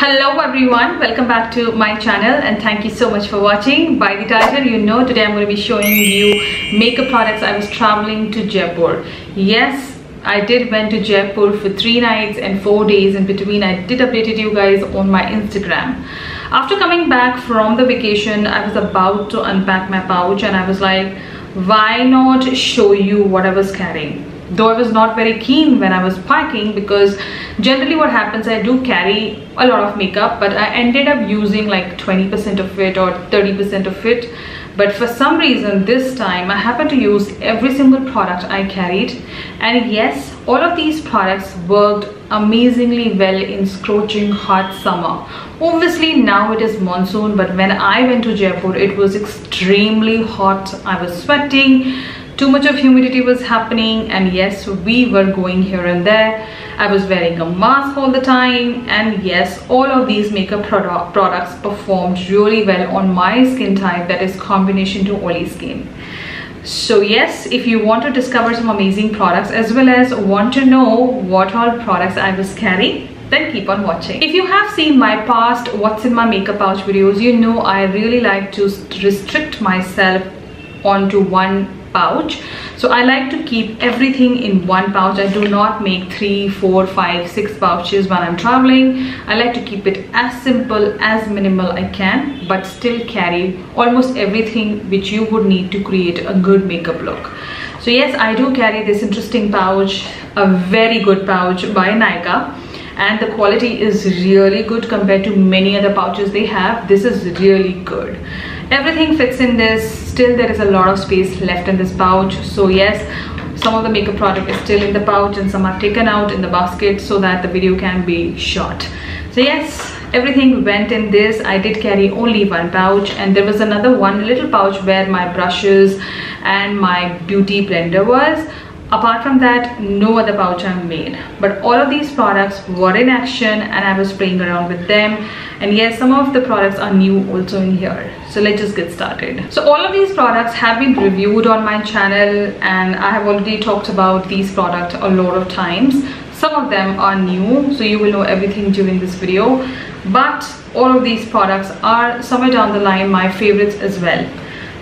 Hello everyone, welcome back to my channel and thank you so much for watching. By the title you know today I'm going to be showing you makeup products. I was traveling to Jaipur. Yes, I did went to Jaipur for 3 nights and 4 days. In between I did updated you guys on my Instagram. After coming back from the vacation, I was about to unpack my pouch and I was like, why not show you what I was carrying? Though I was not very keen when I was packing, because generally what happens, I do carry a lot of makeup, but I ended up using like 20% of it or 30% of it. But for some reason this time I happened to use every single product I carried, and yes, all of these products worked amazingly well in scorching hot summer. Obviously now it is monsoon, but when I went to Jaipur it was extremely hot. I was sweating, too much of humidity was happening, and yes, we were going here and there. I was wearing a mask all the time, and yes, all of these makeup products performed really well on my skin type, that is combination to oily skin. So yes, if you want to discover some amazing products as well as want to know what all products I was carrying, then keep on watching. If you have seen my past what's in my makeup pouch videos, you know I really like to restrict myself onto one pouch. So I like to keep everything in one pouch. I do not make 3, 4, 5, 6 pouches when I'm traveling. I like to keep it as simple, as minimal I can, but still carry almost everything which you would need to create a good makeup look. So yes, I do carry this interesting pouch, a very good pouch by Nykaa, and the quality is really good compared to many other pouches they have. This is really good. Everything fits in this. Still there is a lot of space left in this pouch. So yes, some of the makeup product is still in the pouch and some are taken out in the basket so that the video can be shot. So yes, everything went in this. I did carry only one pouch, and there was another one little pouch where my brushes and my beauty blender was. Apart from that, no other pouch I made. But all of these products were in action and I was playing around with them. And yes, some of the products are new also in here. So let's just get started. So all of these products have been reviewed on my channel, and I have already talked about these products a lot of times. Some of them are new, so you will know everything during this video. But all of these products are somewhere down the line my favorites as well.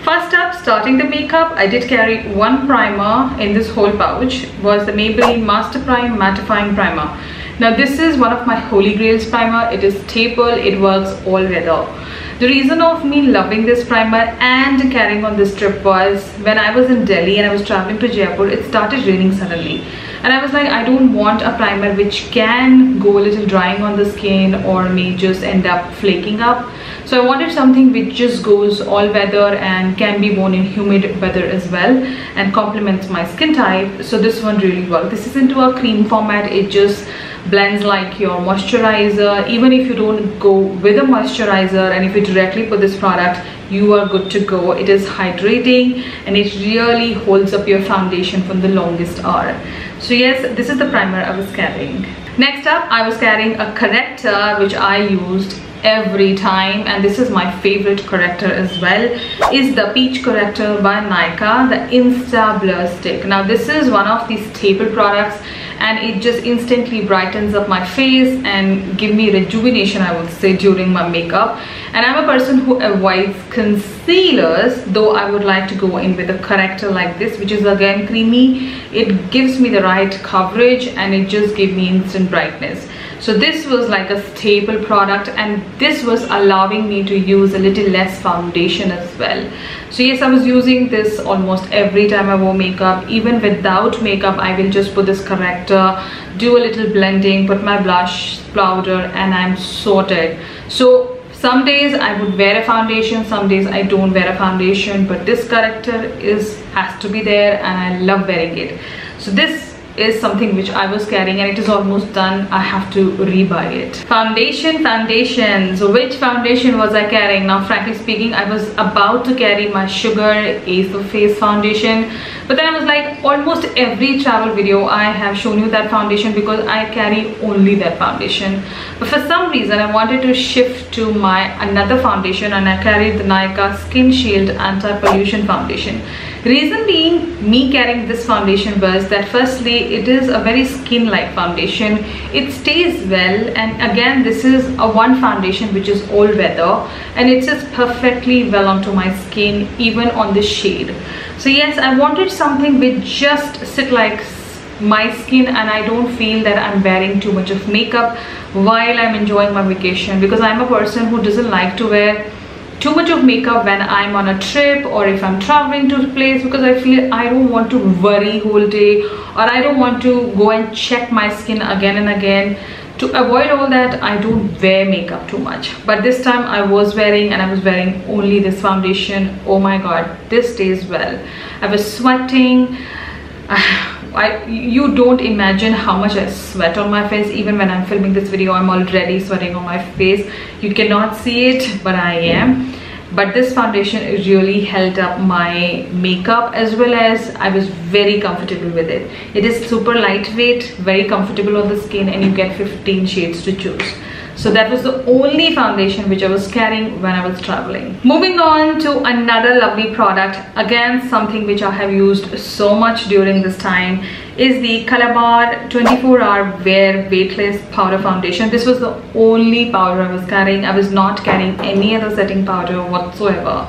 First up, starting the makeup, I did carry one primer in this whole pouch. Was the Maybelline Master Prime Mattifying Primer. Now this is one of my holy grails primer. It is staple, it works all weather. The reason of me loving this primer and carrying on this trip was when I was in Delhi and I was traveling to Jaipur, it started raining suddenly. And I was like, I don't want a primer which can go a little drying on the skin or may just end up flaking up. So I wanted something which just goes all weather and can be worn in humid weather as well and complements my skin type. So this one really worked. This is into a cream format. It just blends like your moisturizer. Even if you don't go with a moisturizer and if you directly put this product, you are good to go. It is hydrating and it really holds up your foundation for the longest hour. So yes, this is the primer I was carrying. Next up, I was carrying a corrector which I used every time, and this is my favorite corrector as well, is the Peach Corrector by Nykaa, the InstaBlur stick. Now this is one of these staple products and it just instantly brightens up my face and give me rejuvenation, I would say, during my makeup. And I'm a person who avoids concealers, though I would like to go in with a corrector like this, which is again creamy. It gives me the right coverage and it just gives me instant brightness. So this was like a staple product, and this was allowing me to use a little less foundation as well. So yes, I was using this almost every time I wore makeup. Even without makeup, I will just put this corrector, do a little blending, put my blush powder, and I'm sorted. So some days I would wear a foundation, some days I don't wear a foundation, but this corrector has to be there and I love wearing it. So this is something which I was carrying and it is almost done. I have to rebuy it. Foundation. So which foundation was I carrying? Now frankly speaking, I was about to carry my Sugar Ace of Face foundation, but then I was like, almost every travel video I have shown you that foundation because I carry only that foundation. But for some reason I wanted to shift to my another foundation and I carried the Nykaa Skin Shield Anti-Pollution Foundation. Reason being me carrying this foundation was that firstly it is a very skin-like foundation. It stays well, and again this is a one foundation which is all weather and it sits perfectly well onto my skin, even on the shade. So yes, I wanted something which just sit like my skin and I don't feel that I'm wearing too much of makeup while I'm enjoying my vacation, because I'm a person who doesn't like to wear too much of makeup when I'm on a trip or if I'm traveling to a place, because I feel I don't want to worry whole day, or I don't want to go and check my skin again and again. To avoid all that, I don't wear makeup too much. But this time I was wearing, and I was wearing only this foundation. Oh my god, this stays well. I was sweating. You don't imagine how much I sweat on my face. Even when I'm filming this video, I'm already sweating on my face. You cannot see it, but I am. But this foundation really held up my makeup, as well as I was very comfortable with it. It is super lightweight, very comfortable on the skin, and you get 15 shades to choose. So that was the only foundation which I was carrying when I was traveling. Moving on to another lovely product, again something which I have used so much during this time, is the Colorbar 24-hour Wear Weightless Powder Foundation. This was the only powder I was carrying. I was not carrying any other setting powder whatsoever.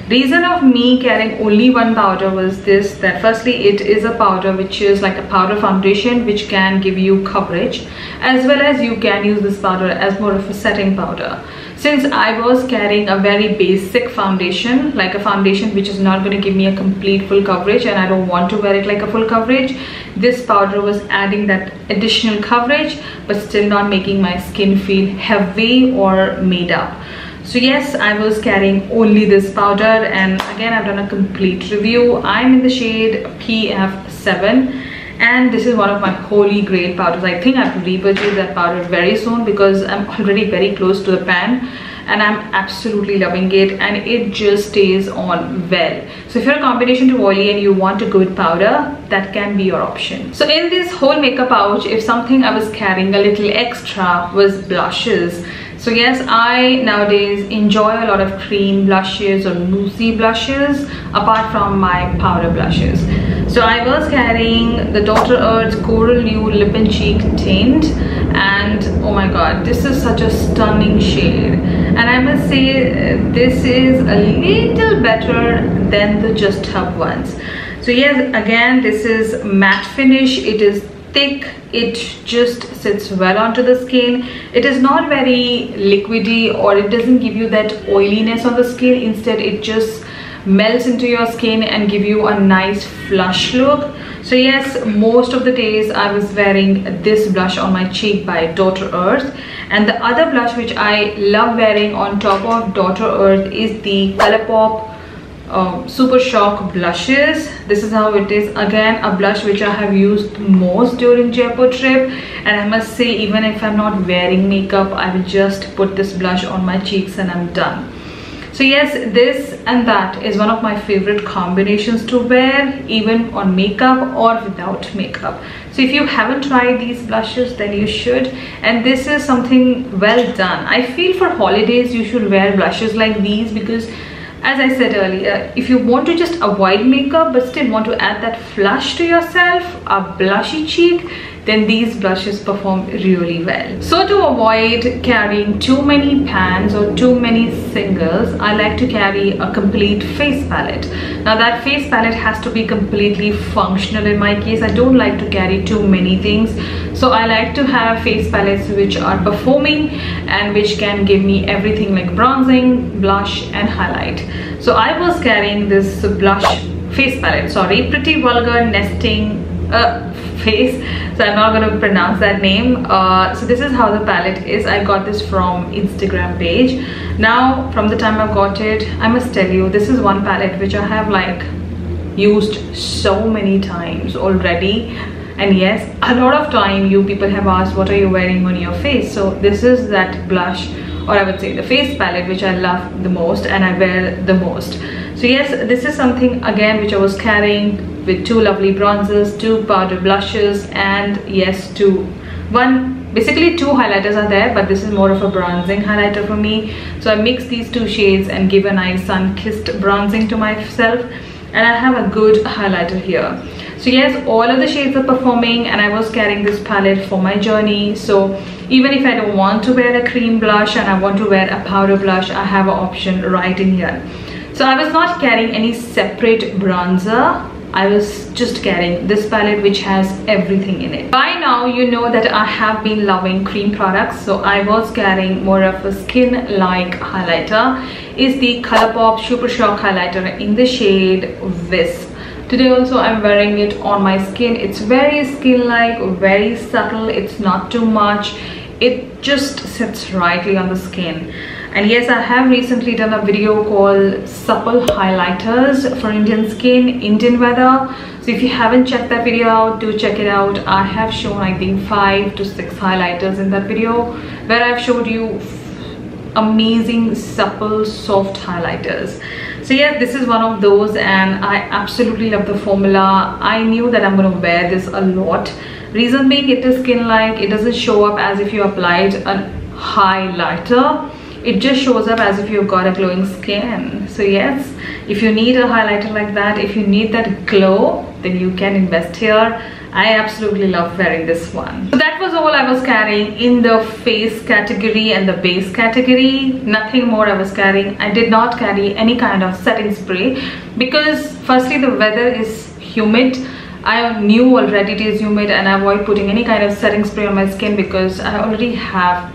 Reason of me carrying only one powder was this, that firstly it is a powder which is like a powder foundation which can give you coverage, as well as you can use this powder as more of a setting powder. Since I was carrying a very basic foundation, like a foundation which is not going to give me a complete full coverage, and I don't want to wear it like a full coverage, this powder was adding that additional coverage but still not making my skin feel heavy or made up. So yes, I was carrying only this powder, and again I've done a complete review. I'm in the shade PF7, and this is one of my holy grail powders. I think I have to repurchase that powder very soon because I'm already very close to the pan and I'm absolutely loving it, and it just stays on well. So if you're a combination to oily and you want a good powder, that can be your option. So in this whole makeup pouch, if something I was carrying a little extra was blushes. So yes, I nowadays enjoy a lot of cream blushes or moussey blushes apart from my powder blushes. So I was carrying the Dr. Earth Coral Nude Lip and Cheek Tint, and oh my god, this is such a stunning shade, and I must say this is a little better than the Just Hub ones. So yes, again this is matte finish. It is thick, it just sits well onto the skin. It is not very liquidy, or it doesn't give you that oiliness on the skin. Instead it just melts into your skin and give you a nice flush look. So yes, most of the days I was wearing this blush on my cheek by Dr. Earth, and the other blush which I love wearing on top of Dr. Earth is the Colourpop Super Shock blushes. This is how it is. Again, a blush which I have used most during Jaipur trip, and I must say, even if I'm not wearing makeup, I will just put this blush on my cheeks and I'm done. So yes, this and that is one of my favorite combinations to wear, even on makeup or without makeup. So if you haven't tried these blushes, then you should, and this is something well done. I feel for holidays you should wear blushes like these, because as I said earlier, if you want to just avoid makeup but still want to add that flush to yourself, a blushy cheek, then these blushes perform really well. So to avoid carrying too many pans or too many singles, I like to carry a complete face palette. Now that face palette has to be completely functional in my case. I don't like to carry too many things. So I like to have face palettes which are performing and which can give me everything like bronzing, blush and highlight. So I was carrying this face palette, sorry, Pretty Vulgar Nesting Face. So I'm not going to pronounce that name. So this is how the palette is. I got this from Instagram page. Now from the time I got it, I must tell you, this is one palette which I have like used so many times already. And yes, a lot of time you people have asked, what are you wearing on your face? So this is that blush, or I would say the face palette, which I love the most and I wear the most. So yes, this is something again which I was carrying with two lovely bronzers, two powder blushes, and yes, basically two highlighters are there, but this is more of a bronzing highlighter for me. So I mix these two shades and give a nice sun-kissed bronzing to myself. and I have a good highlighter here. So yes, all of the shades are performing, and I was carrying this palette for my journey. So even if I don't want to wear a cream blush and I want to wear a powder blush, I have an option right in here. So I was not carrying any separate bronzer. I was just carrying this palette which has everything in it. By now you know that I have been loving cream products, so I was carrying more of a skin-like highlighter. It's the Colourpop Super Shock highlighter in the shade WISP. Today also I'm wearing it on my skin. It's very skin-like, very subtle, it's not too much. It just sits rightly on the skin. And yes, I have recently done a video called Supple Highlighters for Indian skin, Indian weather. So if you haven't checked that video out, do check it out. I have shown I think 5 to 6 highlighters in that video, where I've showed you amazing supple soft highlighters. So yeah, this is one of those, and I absolutely love the formula. I knew that I'm going to wear this a lot. Reason being, it is skin-like. It doesn't show up as if you applied a highlighter. It just shows up as if you've got a glowing skin. So yes, if you need a highlighter like that, if you need that glow, then you can invest here. I absolutely love wearing this one. So that was all I was carrying in the face category and the base category. Nothing more I was carrying. I did not carry any kind of setting spray because firstly the weather is humid. I knew already it is humid, and I avoid putting any kind of setting spray on my skin because I already have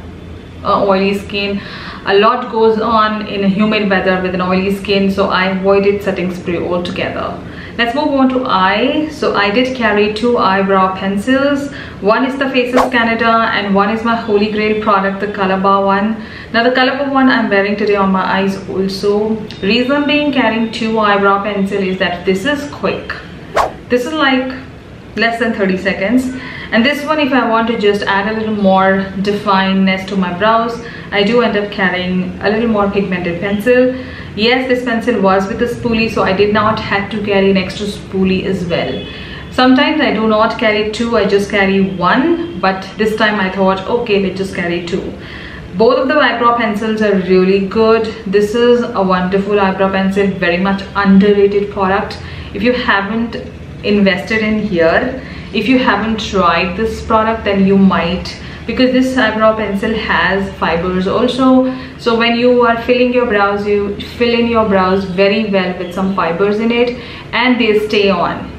oily skin. A lot goes on in a humid weather with an oily skin, so I avoided setting spray altogether. Let's move on to eye. So I did carry 2 eyebrow pencils. One is the Faces Canada and one is my holy grail product, the Colorbar one. Now the Colorbar one I'm wearing today on my eyes also. Reason being carrying 2 eyebrow pencil is that this is quick. This is like less than 30 seconds. And this one, if I want to just add a little more definedness to my brows, I do end up carrying a little more pigmented pencil. Yes, this pencil was with a spoolie, so I did not have to carry an extra spoolie as well. Sometimes I do not carry 2, I just carry 1, but this time I thought, okay, let's just carry 2. Both of the eyebrow pencils are really good. This is a wonderful eyebrow pencil, very much underrated product. If you haven't invested in here, if you haven't tried this product, then you might, because this eyebrow pencil has fibers also. So when you are filling your brows, you fill in your brows very well with some fibers in it, and they stay on.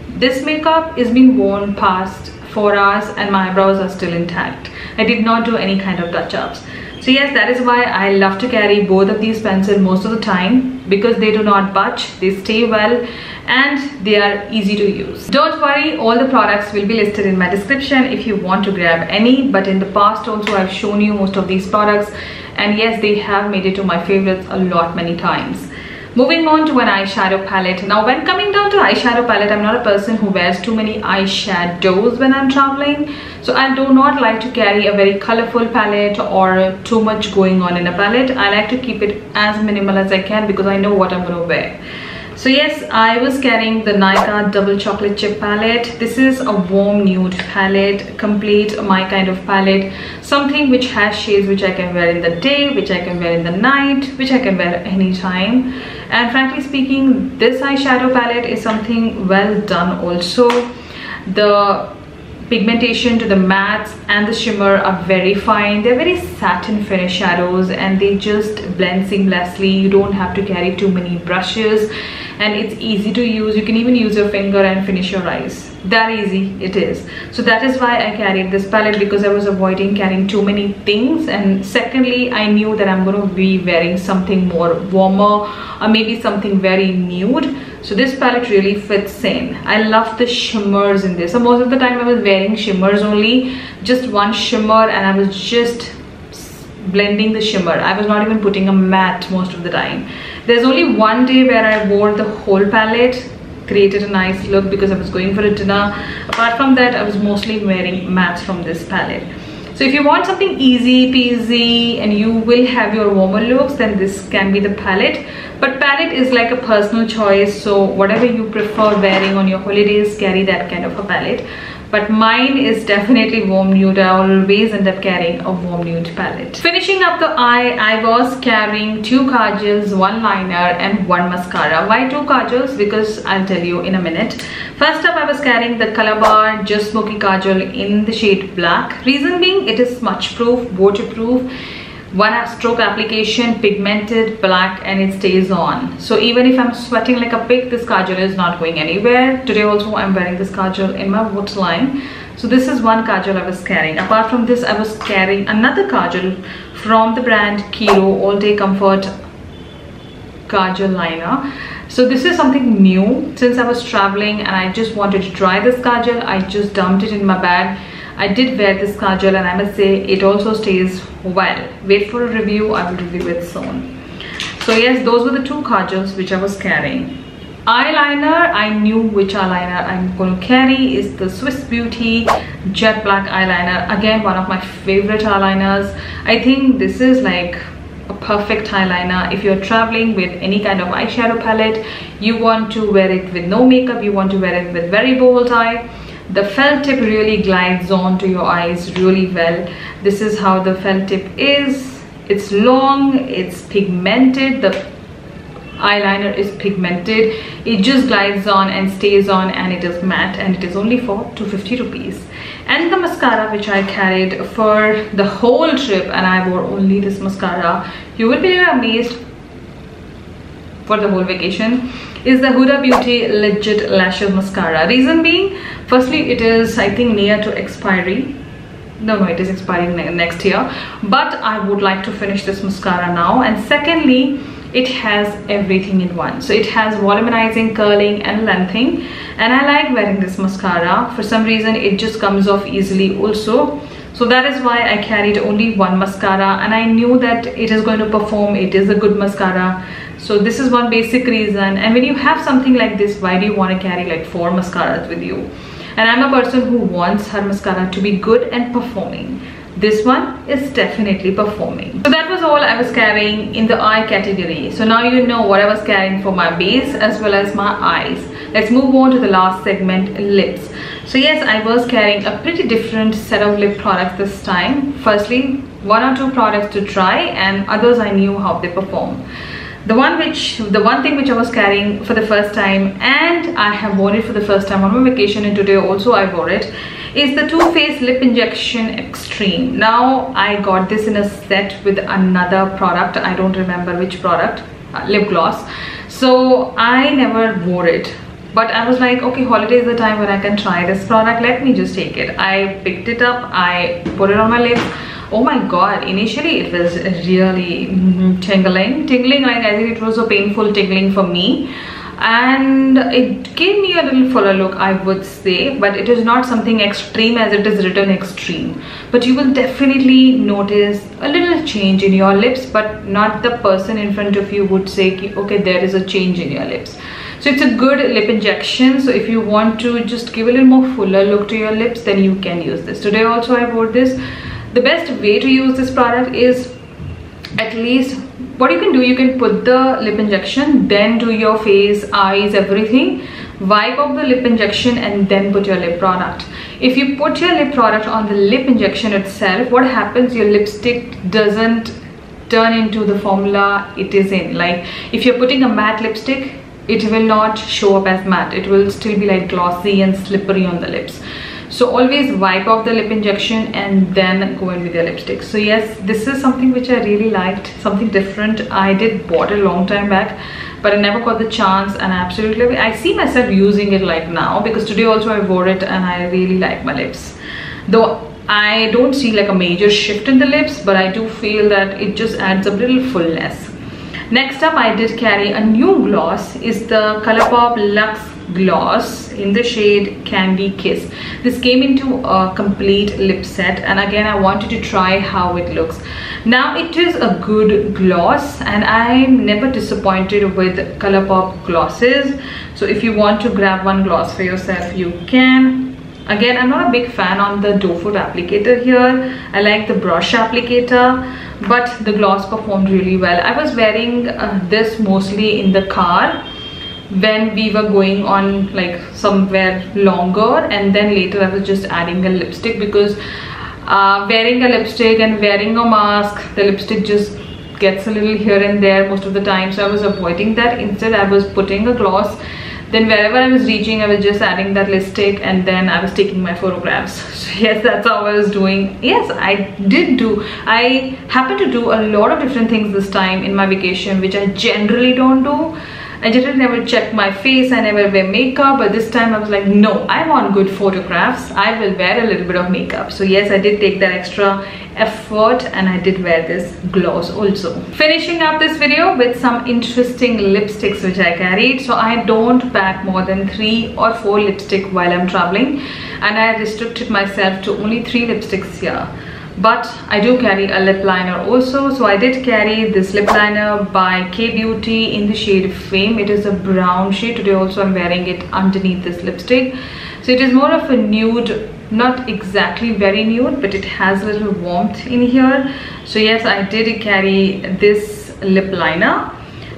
This makeup is being worn past 4 hours and my eyebrows are still intact. I did not do any kind of touch-ups. So yes, that is why I love to carry both of these pencils most of the time, because they do not budge, they stay well, and they are easy to use. Don't worry, all the products will be listed in my description if you want to grab any, but in the past also I've shown you most of these products, and yes, they have made it to my favorites a lot many times. Moving on to an eyeshadow palette. Now when coming down to eyeshadow palette, I'm not a person who wears too many eyeshadows when I'm traveling. So I do not like to carry a very colorful palette or too much going on in a palette. I like to keep it as minimal as I can because I know what I'm going to wear. So yes, I was carrying the Nykaa Double Chocolate Chip palette. This is a warm nude palette, complete my kind of palette. Something which has shades which I can wear in the day, which I can wear in the night, which I can wear anytime. And frankly speaking, this eyeshadow palette is something well done also. The pigmentation to the mattes and the shimmer are very fine. They're very satin finish shadows and they just blend seamlessly. You don't have to carry too many brushes and it's easy to use. You can even use your finger and finish your eyes. That easy it is. So that is why I carried this palette, because I was avoiding carrying too many things, and secondly I knew that I'm going to be wearing something more warmer or maybe something very nude. So this palette really fits in. I love the shimmers in this. So most of the time I was wearing shimmers only, just one shimmer, and I was just blending the shimmer. I was not even putting a matte most of the time. There's only one day where I wore the whole palette, created a nice look because I was going for a dinner. Apart from that, I was mostly wearing mattes from this palette. So if you want something easy peasy and you will have your warmer looks, then this can be the palette. But palette is like a personal choice, so whatever you prefer wearing on your holidays, carry that kind of a palette. but mine is definitely warm nude. I always end up carrying a warm nude palette. Finishing up the eye, I was carrying 2 kajals, 1 liner and 1 mascara. Why 2 kajals? Because I'll tell you in a minute. First up, I was carrying the Colorbar Just Smoky Kajal in the shade black. Reason being, it is smudge proof, waterproof, one stroke application, pigmented, black, and it stays on. So even if I'm sweating like a pig, this kajal is not going anywhere. Today also I'm wearing this kajal in my waterline. So this is one kajal I was carrying. Apart from this, I was carrying another kajal from the brand KIRO All Day Comfort Kajal Liner. So this is something new. Since I was traveling and I just wanted to try this kajal, I just dumped it in my bag. I did wear this kajal and I must say it also stays well. Wait for a review, I will review it soon. So yes, those were the 2 kajals which I was carrying. Eyeliner, I knew which eyeliner I'm going to carry. Is the Swiss Beauty Jet Black Eyeliner. Again, one of my favorite eyeliners. I think this is like a perfect eyeliner if you're traveling with any kind of eyeshadow palette. You want to wear it with no makeup, you want to wear it with very bold eye. The felt tip really glides onto your eyes really well. This is how the felt tip is. It's long, it's pigmented, the eyeliner is pigmented. It just glides on and stays on, and it is matte, and it is only for 250 rupees. And the mascara which I carried for the whole trip, and I wore only this mascara, you will be amazed, for the whole vacation, is the Huda Beauty Legit Lashes Mascara. Reason being, firstly, it is I think near to expiry. No, it is expiring next year, but I would like to finish this mascara now. And secondly, it has everything in one. So it has volumizing, curling and lengthening, and I like wearing this mascara. For some reason it just comes off easily also. So that is why I carried only 1 mascara, and I knew that it is going to perform. It is a good mascara. So this is one basic reason. And when you have something like this, why do you want to carry like 4 mascaras with you? And I'm a person who wants her mascara to be good and performing. This one is definitely performing. So that was all I was carrying in the eye category. So now you know what I was carrying for my base as well as my eyes. Let's move on to the last segment, lips. So yes, I was carrying a pretty different set of lip products this time. Firstly, 1 or 2 products to try, and others I knew how they perform. The one thing which I was carrying for the first time, and I have worn it for the first time on my vacation, and today also I wore it, is the Too Faced Lip Injection Extreme. Now I got this in a set with another product. I don't remember which product, lip gloss. So I never wore it, but I was like, okay, holiday is the time when I can try this product. Let me just take it. I picked it up, I put it on my lips. Oh my god, initially it was really tingling, like I think it was a painful tingling for me, and it gave me a little fuller look, I would say, but it is not something extreme as it is written extreme. But you will definitely notice a little change in your lips, but not the person in front of you would say, okay, there is a change in your lips. So it's a good lip injection. So if you want to just give a little more fuller look to your lips, then you can use this. Today also I wore this. The best way to use this product is, at least what you can do, you can put the lip injection, then do your face, eyes, everything, wipe off the lip injection and then put your lip product. If you put your lip product on the lip injection itself, what happens, your lipstick doesn't turn into the formula it is in. Like if you're putting a matte lipstick, it will not show up as matte, it will still be like glossy and slippery on the lips. So always wipe off the lip injection and then go in with your lipstick. So yes, this is something which I really liked, something different. I did bought it a long time back, but I never got the chance, and I see myself using it like now, because today also I wore it and I really like my lips. Though I don't see like a major shift in the lips, but I do feel that it just adds a little fullness. Next up, I did carry a new gloss. Is the Colourpop Luxe Gloss in the shade Candy Kiss. This came into a complete lip set, and again I wanted to try how it looks. Now it is a good gloss, and I'm never disappointed with Colourpop glosses. So if you want to grab one gloss for yourself, you can. Again, I'm not a big fan on the doe foot applicator here. I like the brush applicator, but the gloss performed really well. I was wearing this mostly in the car, when we were going on like somewhere longer, and then later I was just adding a lipstick because wearing a lipstick and wearing a mask, the lipstick just gets a little here and there most of the time, so I was avoiding that. Instead I was putting a gloss, then wherever I was reaching I was just adding that lipstick, and then I was taking my photographs. So yes, that's how I was doing. Yes, I happened to do a lot of different things this time in my vacation, which I generally don't do. I generally never check my face, I never wear makeup, but this time I was like, no, I want good photographs, I will wear a little bit of makeup. So yes, I did take that extra effort, and I did wear this gloss also. Finishing up this video with some interesting lipsticks which I carried. So I don't pack more than 3 or 4 lipsticks while I'm traveling, and I restricted myself to only 3 lipsticks here. But I do carry a lip liner also. So I did carry this lip liner by K Beauty in the shade Fame. It is a brown shade. Today also I'm wearing it underneath this lipstick. So it is more of a nude, not exactly very nude, but it has a little warmth in here. So yes, I did carry this lip liner.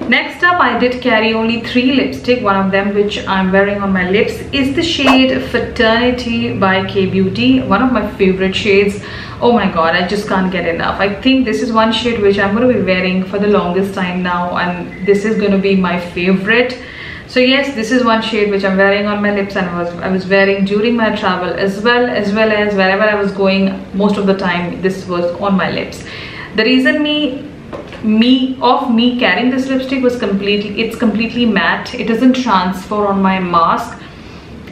Next up, I did carry only 3 lipstick. One of them which I'm wearing on my lips is the shade Fraternity by K Beauty, one of my favorite shades. Oh my god, I just can't get enough. I think this is one shade which I'm going to be wearing for the longest time now, and this is going to be my favorite. So yes, this is one shade which I'm wearing on my lips, and I was wearing during my travel as well as wherever I was going. Most of the time this was on my lips. The reason me carrying this lipstick was it's completely matte. It doesn't transfer on my mask,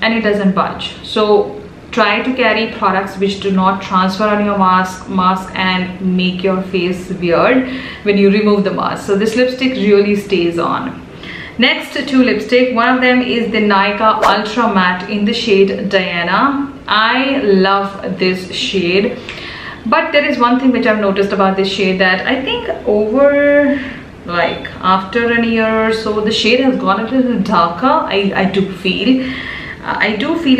and it doesn't budge. So try to carry products which do not transfer on your mask and make your face weird when you remove the mask. So this lipstick really stays on. Next 2 lipstick, one of them is the Nykaa Ultra Matte in the shade Diana. I love this shade, but there is one thing which I've noticed about this shade, that I think over like after a year or so the shade has gone a little darker. I do feel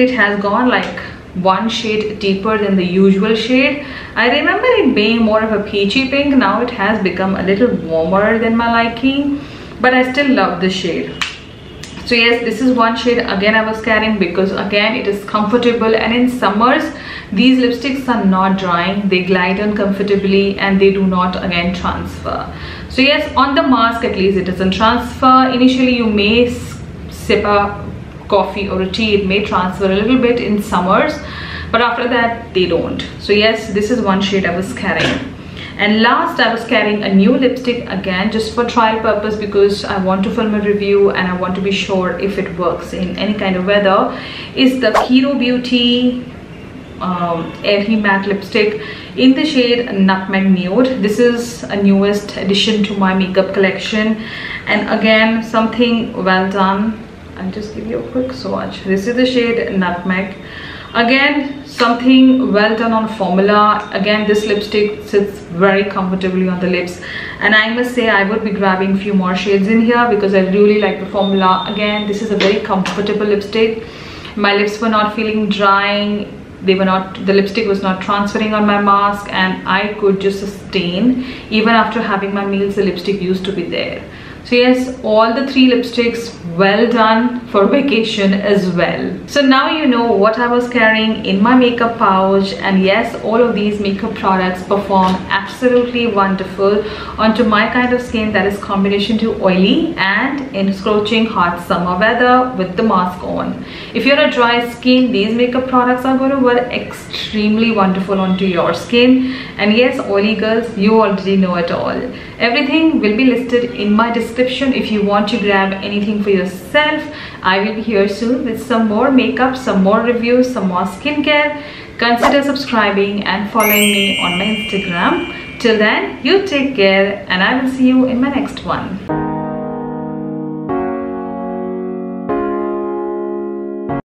it has gone like 1 shade deeper than the usual shade. I remember it being more of a peachy pink. Now it has become a little warmer than my liking, but I still love the shade. So yes, this is one shade again I was carrying because again it is comfortable, and in summers these lipsticks are not drying, they glide on comfortably, and they do not again transfer. So yes, on the mask at least it doesn't transfer. Initially you may sip a coffee or a tea, it may transfer a little bit in summers, but after that they don't. So yes, this is one shade I was carrying. And last, I was carrying a new lipstick again just for trial purpose, because I want to film a review and I want to be sure if it works in any kind of weather. Is the KIRO Beauty Airy matte lipstick in the shade NUTMEG Nude. This is a newest addition to my makeup collection, and again something well done. I'll just give you a quick swatch. This is the shade Nutmeg. Again, something well done on formula. Again, this lipstick sits very comfortably on the lips, and I must say I would be grabbing a few more shades in here because I really like the formula. Again, this is a very comfortable lipstick. My lips were not feeling drying. The lipstick was not transferring on my mask, and I could just sustain even after having my meals. The lipstick used to be there. So yes, all the 3 lipsticks well done for vacation as well. So now you know what I was carrying in my makeup pouch, and yes, all of these makeup products perform absolutely wonderful onto my kind of skin that is combination to oily and in scorching hot summer weather with the mask on. If you're a dry skin, these makeup products are going to work extremely wonderful onto your skin. And yes, oily girls, you already know it all. Everything will be listed in my description if you want to grab anything for yourself. I will be here soon with some more makeup, some more reviews, some more skincare. Consider subscribing and following me on my Instagram. Till then, you take care, and I will see you in my next one.